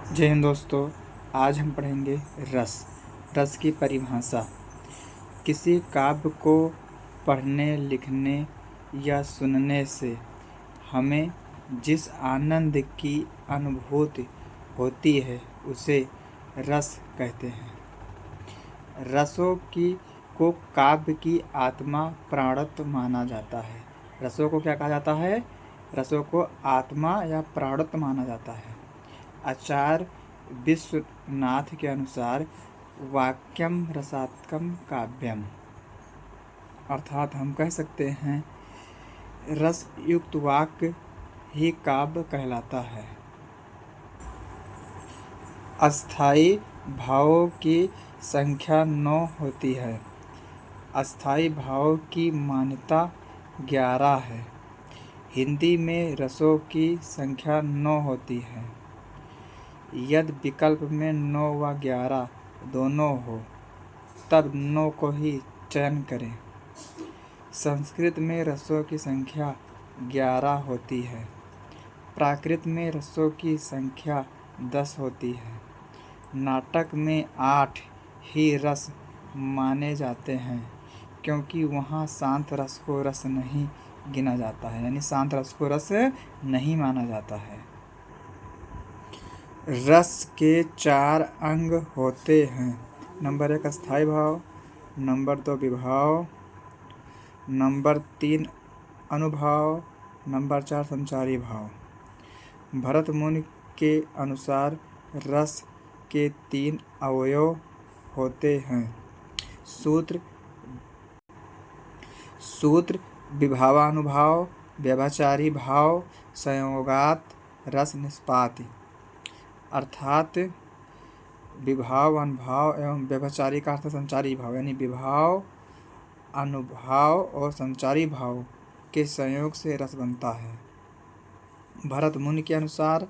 जय हिंद दोस्तों। आज हम पढ़ेंगे रस। रस की परिभाषा। किसी काव्य को पढ़ने, लिखने या सुनने से हमें जिस आनंद की अनुभूति होती है उसे रस कहते हैं। रसों को काव्य की आत्मा प्राणत्व माना जाता है। रसों को क्या कहा जाता है? रसों को आत्मा या प्राणत्व माना जाता है। आचार्य विश्वनाथ के अनुसार वाक्यम रसात्मकं काव्यम, अर्थात हम कह सकते हैं रस युक्त वाक्य ही काव्य कहलाता है। अस्थायी भावों की संख्या 9 होती है। अस्थायी भावों की मान्यता 11 है। हिंदी में रसों की संख्या 9 होती है। यदि विकल्प में 9 व 11 दोनों हो तब 9 को ही चयन करें। संस्कृत में रसों की संख्या 11 होती है। प्राकृत में रसों की संख्या 10 होती है। नाटक में 8 ही रस माने जाते हैं क्योंकि वहाँ शांत रस को रस नहीं गिना जाता है, यानी शांत रस को रस नहीं माना जाता है। रस के 4 अंग होते हैं। नंबर 1 अस्थायी भाव, नंबर 2 विभाव, नंबर 3 अनुभाव, नंबर 4 संचारी भाव। भरत मुनि के अनुसार रस के 3 अवयव होते हैं। सूत्र विभावानुभाव, व्यभिचारी भाव, संयोगात रस निष्पाति, अर्थात विभाव, अनुभाव एवं व्यभिचारी का अर्थ संचारी भाव, यानी विभाव, अनुभाव और संचारी भाव के संयोग से रस बनता है। भरत मुनि के अनुसार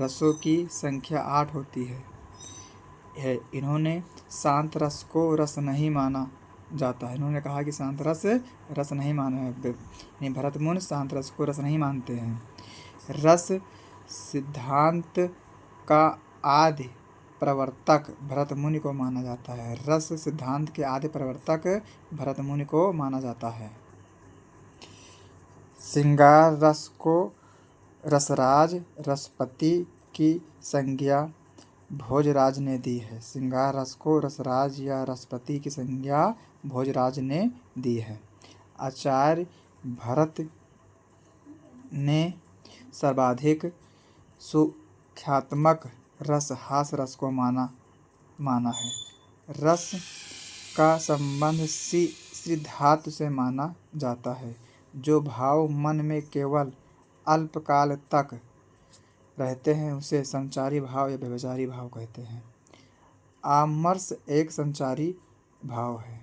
रसों की संख्या 8 होती है। इन्होंने शांत रस को रस नहीं माना जाता है। इन्होंने कहा कि शांत रस नहीं माना है। भरत मुनि शांत रस को रस नहीं मानते हैं। रस सिद्धांत का आदि प्रवर्तक भरत मुनि को माना जाता है। रस सिद्धांत के आदि प्रवर्तक भरत मुनि को माना जाता है। श्रृंगार रस को रसराज रसपति की संज्ञा भोजराज ने दी है। श्रृंगार रस को रसराज या रसपति की संज्ञा भोजराज ने दी है। आचार्य भरत ने सर्वाधिक सुख्यात्मक रस हास रस को माना है। रस का संबंध श्री धातु से माना जाता है। जो भाव मन में केवल अल्पकाल तक रहते हैं उसे संचारी भाव या व्यभिचारी भाव कहते हैं। आमर्ष एक संचारी भाव है।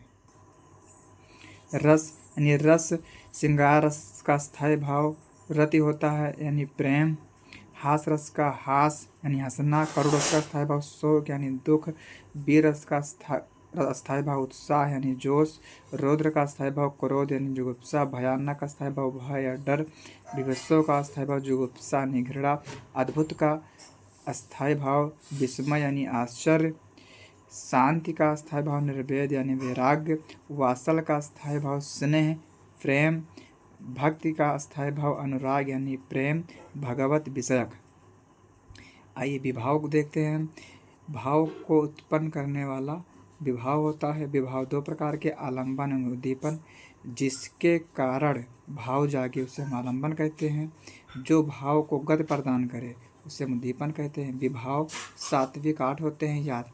रस यानी रस श्रृंगार रस का स्थायी भाव रति होता है, यानी प्रेम। हास रस का हास यानी हंसना। करुण रस का स्थायी भाव शोक यानी दुख। वीर रस का स्थायी भाव उत्साह यानी जोश। रौद्र का स्थायी भाव क्रोध यानी जुगुप्सा। भयानक का स्थायी भाव भय या डर। विभत्सों का स्थायी भाव जुगुप्सा यानी घृणा। अद्भुत का स्थायी भाव विस्मय यानी आश्चर्य। शांति का स्थायी भाव निर्वेद यानी वैराग्य। वात्सल का स्थायी भाव स्नेह प्रेम। भक्ति का स्थायी भाव अनुराग यानी प्रेम भगवत विषयक। आइए विभाव को देखते हैं। भाव को उत्पन्न करने वाला विभाव होता है। विभाव 2 प्रकार के, आलंबन एवं उद्दीपन। जिसके कारण भाव जागे उसे हम आलंबन कहते हैं। जो भाव को गति प्रदान करे उसे हम उद्दीपन कहते हैं। विभाव सात्विक 8 होते हैं। या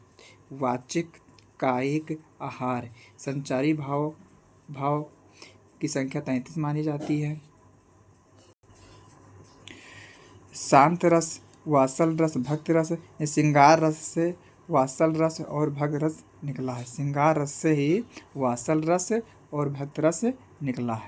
वाचिक, कायिक, आहार। संचारी भाव की संख्या 33 मानी जाती है। शांत रस, वात्सल रस, भक्ति रस। श्रृंगार रस से वात्सल रस और भक्त रस निकला है। श्रृंगार रस से ही वात्सल रस और भक्त रस निकला है।